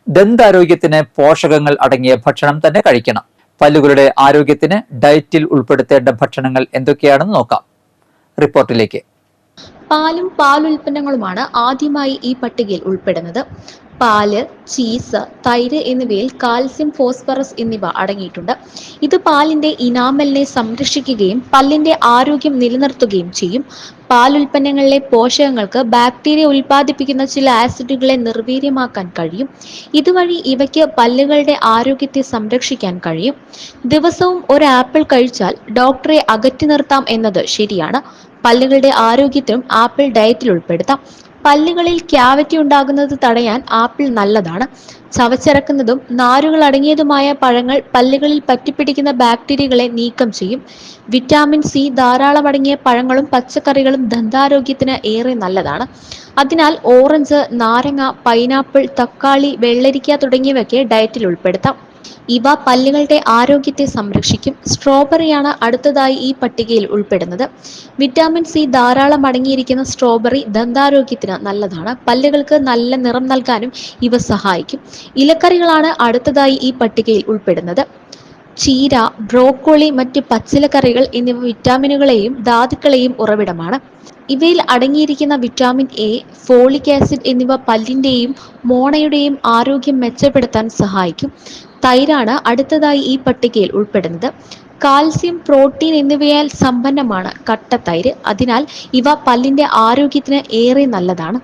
ദന്താരോഗ്യത്തിന് പോഷകങ്ങൾ അടങ്ങിയ ഭക്ഷണം തന്നെ കഴിക്കണം. പല്ലുകളുടെ ആരോഗ്യത്തിന് ഡയറ്റിൽ ഉൾപ്പെടുത്തേണ്ട ഭക്ഷണങ്ങൾ എന്തൊക്കെയാണെന്ന് നോക്കാം. റിപ്പോർട്ടിലേക്ക്. പാലും പാലുൽപ്പന്നങ്ങളുമാണ് ആദ്യമായി ഈ പട്ടികയിൽ ഉൾപ്പെടുന്നത്. പാല്, ചീസ്, തൈര് എന്നിവയിൽ കാൽസ്യം, ഫോസ്ഫറസ് എന്നിവ അടങ്ങിയിട്ടുണ്ട്. ഇത് പാലിന്റെ ഇനാമലിനെ സംരക്ഷിക്കുകയും പല്ലിന്റെ ആരോഗ്യം നിലനിർത്തുകയും ചെയ്യും. പാലുൽപ്പന്നങ്ങളിലെ പോഷകങ്ങൾക്ക് ബാക്ടീരിയ ഉൽപ്പാദിപ്പിക്കുന്ന ചില ആസിഡുകളെ നിർവീര്യമാക്കാൻ കഴിയും. ഇതുവഴി ഇവയ്ക്ക് പല്ലുകളുടെ ആരോഗ്യത്തെ സംരക്ഷിക്കാൻ കഴിയും. ദിവസവും ഒരു ആപ്പിൾ കഴിച്ചാൽ ഡോക്ടറെ അകറ്റി നിർത്താം എന്നത് ശരിയാണ്. പല്ലുകളുടെ ആരോഗ്യത്തിനും ആപ്പിൾ ഡയറ്റിൽ ഉൾപ്പെടുത്താം. പല്ലുകളിൽ ക്യാവിറ്റി ഉണ്ടാകുന്നത് തടയാൻ ആപ്പിൾ നല്ലതാണ്. ചവച്ചിറക്കുന്നതും നാരുകൾ അടങ്ങിയതുമായ പഴങ്ങൾ പല്ലുകളിൽ പറ്റിപ്പിടിക്കുന്ന ബാക്ടീരിയകളെ നീക്കം ചെയ്യും. വിറ്റാമിൻ സി ധാരാളം അടങ്ങിയ പഴങ്ങളും പച്ചക്കറികളും ദന്താരോഗ്യത്തിന് ഏറെ നല്ലതാണ്. അതിനാൽ ഓറഞ്ച്, നാരങ്ങ, പൈനാപ്പിൾ, തക്കാളി, വെള്ളരിക്ക തുടങ്ങിയവയ്ക്ക് ഡയറ്റിൽ ഉൾപ്പെടുത്താം. ഇവ പല്ലുകളുടെ ആരോഗ്യത്തെ സംരക്ഷിക്കും. സ്ട്രോബെറിയാണ് അടുത്തതായി ഈ പട്ടികയിൽ ഉൾപ്പെടുന്നത്. വിറ്റാമിൻ സി ധാരാളം അടങ്ങിയിരിക്കുന്ന സ്ട്രോബെറി ദന്താരോഗ്യത്തിന് നല്ലതാണ്. പല്ലുകൾക്ക് നല്ല നിറം നൽകാനും ഇവ സഹായിക്കും. ഇലക്കറികളാണ് അടുത്തതായി ഈ പട്ടികയിൽ ഉൾപ്പെടുന്നത്. ചീര, ബ്രോക്കോളി, മറ്റ് പച്ചിലക്കറികൾ എന്നിവ വിറ്റാമിനുകളെയും ധാതുക്കളെയും ഉറവിടമാണ്. ഇവയിൽ അടങ്ങിയിരിക്കുന്ന വിറ്റാമിൻ എ, ഫോളിക് ആസിഡ് എന്നിവ പല്ലിന്റെയും മോണയുടെയും ആരോഗ്യം മെച്ചപ്പെടുത്താൻ സഹായിക്കും. തൈരാണ് അടുത്തതായി ഈ പട്ടികയിൽ ഉൾപ്പെടുന്നത്. കാൽസ്യം, പ്രോട്ടീൻ എന്നിവയാൽ സമ്പന്നമാണ് കട്ടത്തൈര്. അതിനാൽ ഇവ പല്ലിന്റെ ആരോഗ്യത്തിന് ഏറെ നല്ലതാണ്.